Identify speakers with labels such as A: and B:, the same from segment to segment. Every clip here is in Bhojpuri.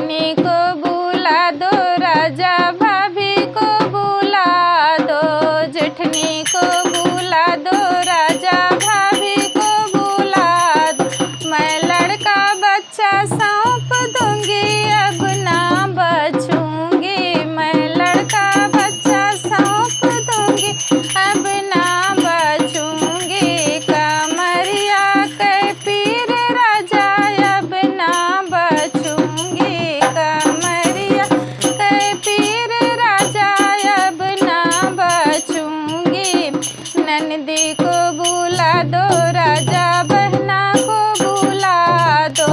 A: जेठनी को बुला दो, राजा भाभी को बुला दो। जेठनी को बुला दो, राजा भाभी को बुला दो। मैं लड़का बच्चा सौंप दूंगी, अब ना बचूंगी। मैं लड़का बच्चा सौंप दूंगी, अब ना बचूंगी। कमरिया के पीर राजा, अब ना बचूंगी। कमरिया के पीर राजा, अब ना बचूंगी। नंदी को बुला दो, राजा बहना को बुला दो।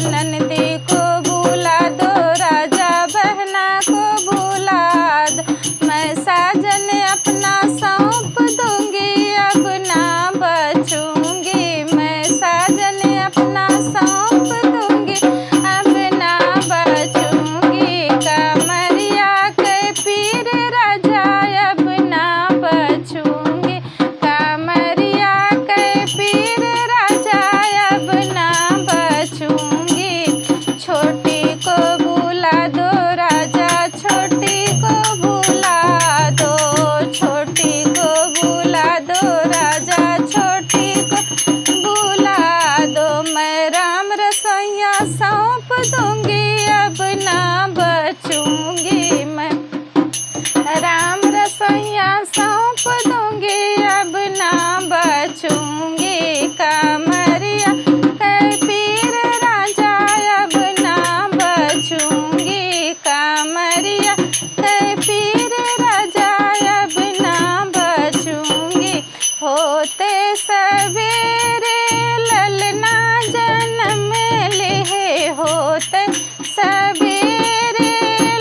A: नंदी को बुला दो, राजा बहना को बुला दो। मैं साजन अपना सौंप दूंगी, अब ना बचूंगी। मैं साजन अपना सौंप दूंगी, अब ना बचूंगी। कमरिया के पीर राजा, अब ना बचूंगी। कमरिया के पीर राजा, अब ना बचूंगी। छोटी को बुला दो, राजा छोटी को बुला दो। छोटी को बुला दो, राजा छोटी को बुला दो। मैं राम रसोइया सौंप दूंगी, अब ना बचूंगी। मैं राम रसोइया सौंप दूंगी, अब ना बचूंगी। कमरिया के पीर राजा, अब ना बचूंगी। कमरिया के पीर राजा, अब ना बचूंगी। होते सवेरे ललना जन्म ले, होते सवेरे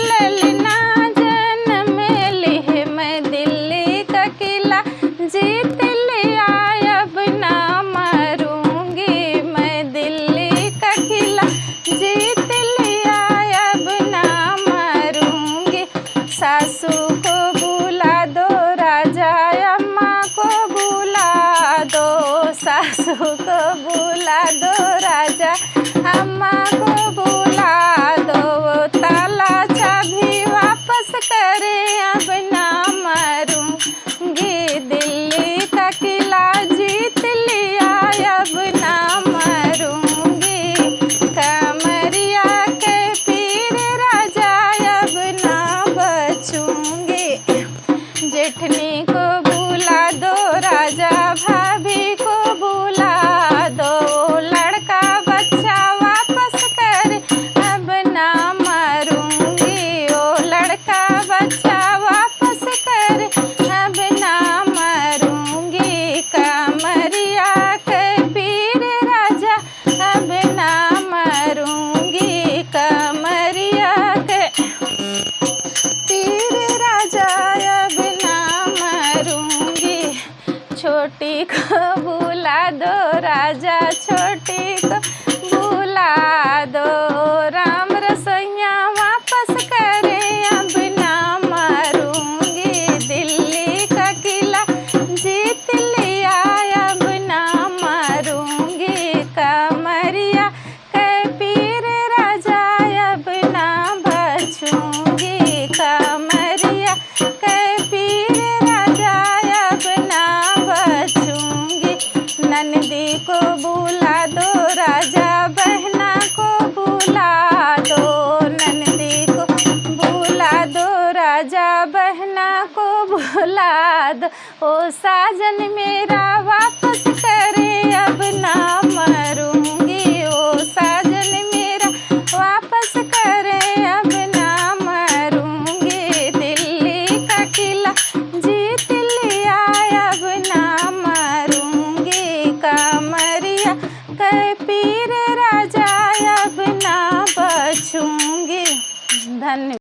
A: ललना जन्म ले। मैं दिल्ली का किला जीत लिया, अब ना मरूंगी। मैं दिल्ली का किला जीत लिया, अब ना मरूंगी। सासू को बुला दो, राजा अम्मा को बुला दो। सासू को बुला दो, राजा अम्मा को बुला दो। वो ताला चाबी वापस करे, अब ना मरूंगी। दिल्ली का किला जीत लिया, अब ना मरूंगी। कमरिया के पीर राजा, अब ना बचूंगी। जेठनी को बुला दो, राजा भाभी को बुला दो। लड़का बच्चा वापस कर, अब ना मरूंगी। ओ लड़का बच्चा वापस कर, अब ना मरूंगी। कमरिया के पीर राजा, अब ना मरूंगी। कमरिया के पीर राजा, अब ना मरूंगी। छोटी को बुला दो, राजा छोटी को बुला दो। राम रसोइया वापस करे, अब ना मरूंगी। दिल्ली का किला जीत लिया, अब ना मरूंगी। कमरिया के पीर राजा, अब ना बचूंगी। कमरिया के पीर राजा, अब ना बचूंगी। नंदी को बुला दो, राजा बहना को बुला दो। नंदी को बुला दो, राजा बहना को बुला दो। ओ साजन मेरा वापस करे, अब ना मरूंगी। ओ साजन मेरा वापस करे, अब ना मरूंगी। दिल्ली का किला जीत लिया, अब ना मरूंगी। कमरिया के पीर राजा, अब ना बचूंगी। धन्यवाद।